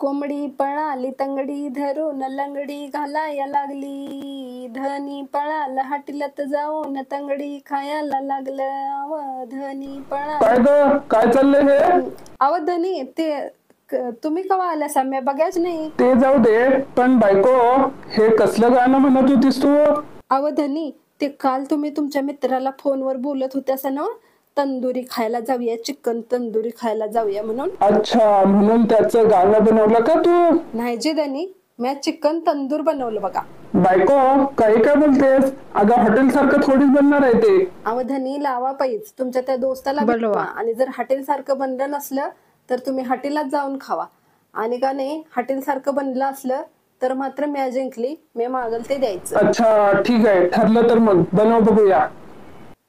कोंबडी पळाली तंगडी धरून लंगडी घालाया लागली. धनी पळाला हाटीलात जाऊन तंगडी खायला लागलं. अव धनी काय पळाला. ग काय चाललंय हे? अव धनी ते तुम्ही कवा आल्या साम्या बघाच नाही. ते जाऊ दे, पण बायको हे कसलं गाणं म्हणत होतीस तू? अव धनी ते काल तुम्ही तुमच्या मित्राला फोनवर बोलत होत्या ना, तंदुरी खायला जाऊया, चिकन तंदुरी खायला जाऊया म्हणून. अच्छा, म्हणून त्याचं गाणं बनवलं का तू? नाही जी धनी, मी चिकन तंदूर बनवलं बघा. बायको काही काय बोलतेस? अगं हॉटेल सारखं थोडीच बनणार आहे ते. अव धनी लावा पाहिजे तुमच्या त्या दोस्ताला बोलवा, आणि जर हॉटेल सारखं बनलं नसलं तर तुम्ही हॉटेलात जाऊन खावा. आणि का नाही हॉटेल सारखं बनलं असलं तर मात्र मी जिंकली, मी मागल ते द्यायचं. अच्छा ठीक आहे, ठरलं तर मग बनव बघूया.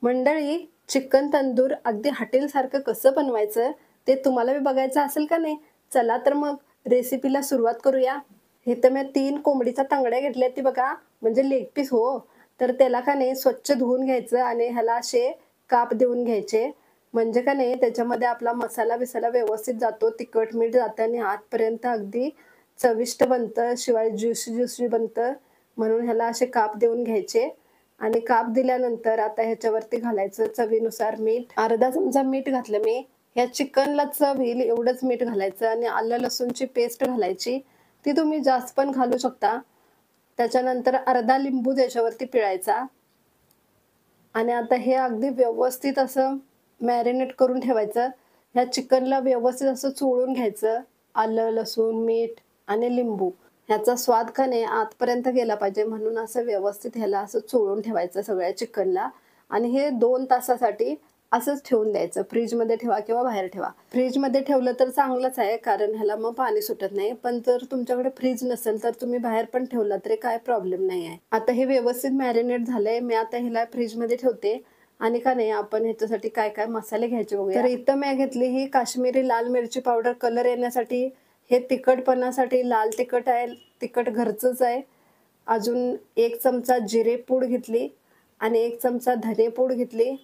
मंडळी, चिकन तंदूर अगदी हॉटेल सारखं कसं बनवायचं ते तुम्हाला बी बघायचं असेल का नाही? चला तर मग रेसिपीला सुरुवात करूया. हे तर मी 3 कोंबडीचा तंगड्या घेतल्या ती बघा, म्हणजे लेग पीस हो. तर त्याला का नाही स्वच्छ धुवून घ्यायचं आणि ह्याला असे काप देऊन घ्यायचे, म्हणजे का नाही त्याच्यामध्ये आपला मसाला बिसाला व्यवस्थित जातो, तिखट मीठ जातं आणि आतपर्यंत अगदी चविष्ट बनतं, शिवाय ज्युसी ज्युसी बनतं. म्हणून ह्याला असे काप देऊन घ्यायचे. आणि काप दिल्यानंतर आता ह्याच्यावरती घालायचं चवीनुसार मीठ. अर्धा चमचा मीठ घातलं मी. ह्या चिकनला चव येईल एवढंच मीठ घालायचं. आणि आलं लसूणची पेस्ट घालायची, ती तुम्ही जास्त पण घालू शकता. त्याच्यानंतर अर्धा लिंबू त्याच्यावरती पिळायचा. आणि आता हे अगदी व्यवस्थित असं मॅरिनेट करून ठेवायचं. ह्या चिकनला व्यवस्थित असं चोळून घ्यायचं. आलं लसूण मीठ आणि लिंबू ह्याचा स्वाद का नाही आतपर्यंत गेला पाहिजे, म्हणून असं व्यवस्थित ह्याला असं चोळून ठेवायचं सगळ्या चिकनला. आणि हे 2 तासासाठी असंच ठेवून द्यायचं. फ्रीजमध्ये ठेवा किंवा बाहेर ठेवा. फ्रीजमध्ये ठेवलं तर चांगलंच आहे, कारण ह्याला मग पाणी सुटत नाही. पण जर तुमच्याकडे फ्रीज नसेल तर तुम्ही बाहेर पण ठेवला तरी काय प्रॉब्लेम नाही आहे. आता हे व्यवस्थित मॅरिनेट झालंय. मी आता ह्याला फ्रीजमध्ये ठेवते. आणि का नाही आपण ह्याच्यासाठी काय काय मसाले घ्यायचे बघूया. तर इथं मी घेतली ही काश्मीरी लाल मिरची पावडर कलर येण्यासाठी. हे तिखटपणासाठी लाल तिखट आहे, तिखट घरचंच आहे. अजून 1 चमचा जिरे पूड घेतली आणि 1 चमचा धने पूड घेतली.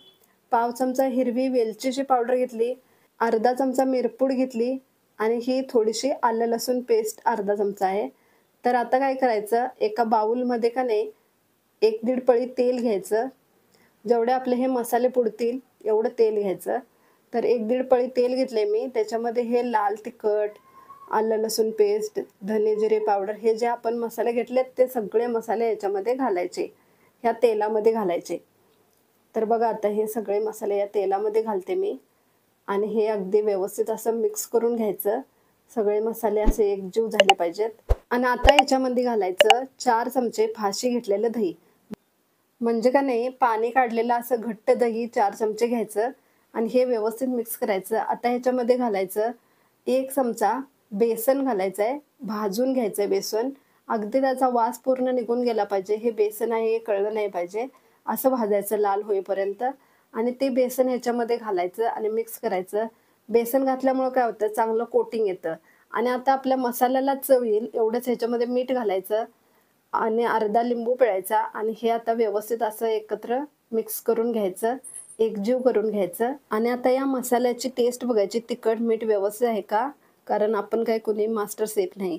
पाव चमचा हिरवी वेलचीची पावडर घेतली. अर्धा चमचा मिरपूड घेतली आणि ही थोडीशी आलं लसूण पेस्ट अर्धा चमचा आहे. तर आता काय करायचं, एका बाउलमध्ये का नाही 1-1.5 पळी तेल घ्यायचं. जेवढे आपले हे मसाले पुरतील एवढं तेल घ्यायचं. तर 1-1.5 पळी तेल घेतले मी. त्याच्यामध्ये हे लाल तिखट, आलं लसूण पेस्ट, धने जिरे पावडर, हे जे आपण मसाले घेतलेत ते सगळे मसाले याच्यामध्ये घालायचे, ह्या तेलामध्ये घालायचे. तर बघा आता हे सगळे मसाले या तेलामध्ये घालते मी. आणि हे अगदी व्यवस्थित असं मिक्स करून घ्यायचं. सगळे मसाले असे एकजीव झाले पाहिजेत. आणि आता याच्यामध्ये घालायचं 4 चमचे फाशी घेतलेलं दही, म्हणजे का नाही पाणी काढलेलं असं घट्ट दही 4 चमचे घ्यायचं. आणि हे व्यवस्थित मिक्स करायचं. आता ह्याच्यामध्ये घालायचं 1 चमचा बेसन घालायचं आहे. भाजून घ्यायचं आहे बेसन. अगदी त्याचा वास पूर्ण निघून गेला पाहिजे. हे बेसन आहे हे कळलं नाही पाहिजे, असं भाजायचं लाल होईपर्यंत. आणि ते बेसन ह्याच्यामध्ये घालायचं आणि मिक्स करायचं. बेसन घातल्यामुळं काय होतं, चांगलं कोटिंग येतं. आणि आता आपल्या मसाल्याला चव येईल एवढंच ह्याच्यामध्ये मीठ घालायचं आणि अर्धा लिंबू पिळायचा. आणि हे आता व्यवस्थित असं एकत्र मिक्स करून घ्यायचं, एकजीव करून घ्यायचं. आणि आता या मसाल्याची टेस्ट बघायची, तिखट मीठ व्यवस्थित आहे का, कारण आपण काय कोणी मास्टर शेफ नाही.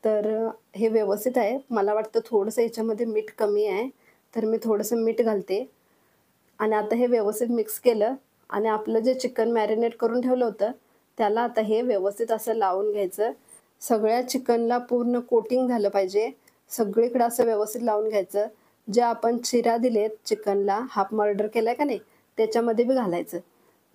तर हे व्यवस्थित आहे. मला वाटतं थोडंसं याच्यामध्ये मीठ कमी आहे, तर मी थोडंसं मीठ घालते. आणि आता हे व्यवस्थित मिक्स केलं. आणि आपलं जे चिकन मॅरिनेट करून ठेवलं होतं त्याला आता हे व्यवस्थित असं लावून घ्यायचं. सगळ्या चिकनला पूर्ण कोटिंग झालं पाहिजे, सगळीकडे असं व्यवस्थित लावून घ्यायचं. जे आपण चिरा दिलेत चिकनला, हाफ मर्डर केलाय का नाही, त्याच्यामध्ये बी घालायचं.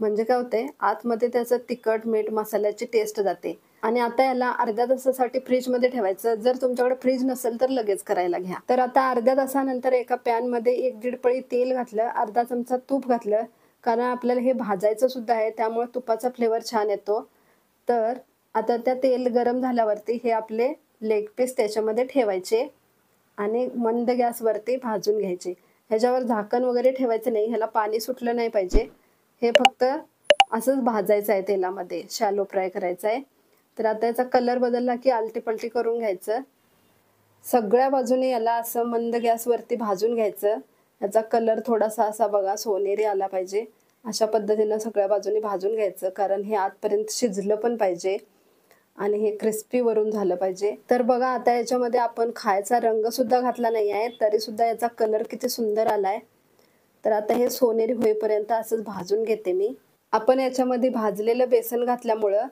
म्हणजे काय होतंय, आतमध्ये त्याचं तिखट मीठ मसाल्याची टेस्ट जाते. आणि आता याला अर्ध्या तासासाठी फ्रीजमध्ये ठेवायचं. जर तुमच्याकडे फ्रीज नसेल तर लगेच करायला घ्या. तर आता अर्ध्या तासानंतर एका पॅनमध्ये 1-1.5 पळी तेल घातलं, अर्धा चमचा तूप घातलं, कारण आपल्याला हे भाजायचं सुद्धा आहे, त्यामुळे तुपाचा फ्लेवर छान येतो. तर आता त्या तेल गरम झाल्यावरती हे आपले लेग पीस त्याच्यामध्ये ठेवायचे आणि मंद गॅसवरती भाजून घ्यायचे. ह्याच्यावर झाकण वगैरे ठेवायचं नाही, ह्याला पाणी सुटलं नाही पाहिजे. हे फक्त असंच भाजायचं आहे तेलामध्ये, शॅलो फ्राय करायचं आहे. तर आता याचा कलर बदलला की आलटी पलटी करून घ्यायचं. सगळ्या बाजूने याला असं मंद गॅसवरती भाजून घ्यायचं. याचा कलर थोडासा असा बघा सोनेरी आला पाहिजे, अशा पद्धतीनं सगळ्या बाजूने भाजून घ्यायचं, कारण हे आतपर्यंत शिजलं पण पाहिजे. आणि हे क्रिस्पी वरून झालं पाहिजे. तर बघा आता याच्यामध्ये आपण खायचा रंग सुद्धा घातला नाही आहे, तरी सुद्धा याचा कलर किती सुंदर आलाय. तर आता हे सोनेरी होईपर्यंत असंच भाजून घेते मी. आपण याच्यामध्ये भाजलेलं बेसन घातल्यामुळं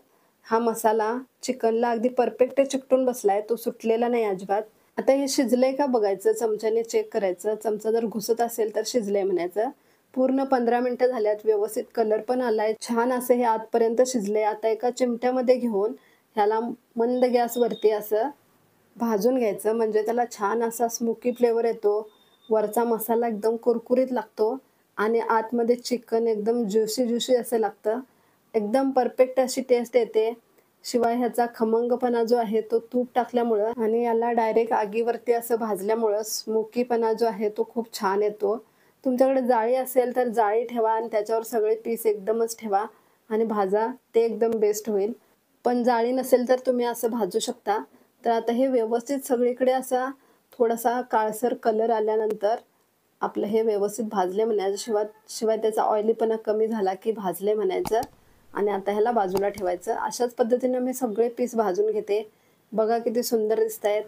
हा मसाला चिकनला अगदी परफेक्ट चिकटून बसलाय, तो सुटलेला नाही अजिबात. आता हे शिजलंय का बघायचं, चमच्याने चेक करायचं. चमचा जर घुसत असेल तर शिजलंय म्हणायचं. पूर्ण 15 मिनिटं झाल्यात, व्यवस्थित कलर पण आलाय, छान असं हे आतपर्यंत शिजलंय. आता एका चिमट्यामध्ये घेऊन ह्याला मंद गॅसवरती असं भाजून घ्यायचं, म्हणजे त्याला छान असा स्मोकी फ्लेवर येतो. वरचा मसाला एकदम कुरकुरीत लागतो आणि आतमध्ये चिकन एकदम ज्युसी असं लागतं. एकदम परफेक्ट अशी टेस्ट येते. शिवाय ह्याचा खमंगपणा जो आहे तो तूप टाकल्यामुळं आणि याला डायरेक्ट आगीवरती असं भाजल्यामुळं स्मोकीपणा जो आहे तो खूप छान येतो. तुमच्याकडे जाळी असेल तर जाळी ठेवा आणि त्याच्यावर सगळे पीस एकदमच ठेवा आणि भाजा, ते एकदम बेस्ट होईल. पण जाळी नसेल तर तुम्ही असं भाजू शकता. तर आता हे व्यवस्थित सगळीकडे असा थोडासा काळसर कलर आल्यानंतर आपलं हे व्यवस्थित भाजले म्हणायचं. शिवाय त्याचा ऑइलीपणा कमी झाला की भाजले म्हणायचं. आणि आता ह्याला बाजूला ठेवायचं. अशाच पद्धतीने मी सगळे पीस भाजून घेते. बघा किती सुंदर दिसत आहेत,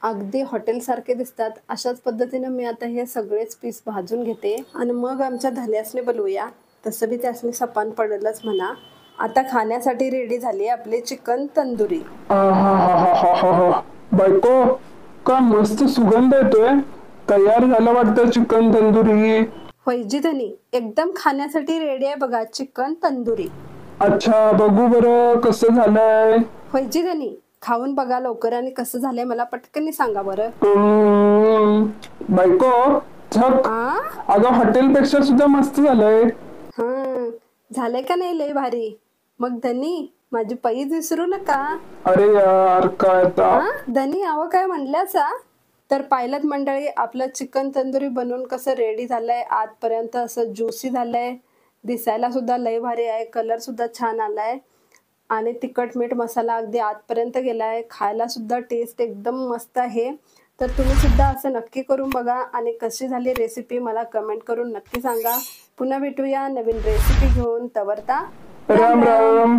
अगदी हॉटेलसारखे दिसतात. अशाच पद्धतीने मी आता हे सगळेच पीस भाजून घेते आणि मग आमच्या धन्यासने बोलवूया. तसं बी त्यासने सपान पडेलच म्हणा. आता खाण्यासाठी रेडी झाली आपली चिकन तंदुरी. बायको, का मस्त सुगंध येतोय. तयार झालं वाटतं चिकन तंदुरी. होयजी धनी, एकदम खाण्यासाठी रेडी आहे बघा चिकन तंदुरी. अच्छा, बघू बरं कसं झालंय. होयजी धनी, खाऊन बघा लवकर आणि कसं झालंय मला पटकन सांगा बरं. बायको, झक. अगं हॉटेलपेक्षा सुद्धा मस्त झालंय. हा, झालंय का नाही लय भारी. मग धनी, माझी पैज विसरू नका. अरे यार, काय आता. धनी आव काय म्हणल्याचा. तर पाहिलं मंडळी, आपलं चिकन तंदुरी बनवून कसं रेडी झालंय. आतपर्यंत असं ज्युसी झालंय, दिसायला सुद्धा लय भारी आहे, कलर सुद्धा छान आलाय आणि तिखट मीठ मसाला अगदी आतपर्यंत गेलाय. खायला सुद्धा टेस्ट एकदम मस्त आहे. तर तुम्ही सुद्धा असं नक्की करून बघा आणि कशी झाली रेसिपी मला कमेंट करून नक्की सांगा. पुन्हा भेटूया नवीन रेसिपी घेऊन. तवरता राम राम.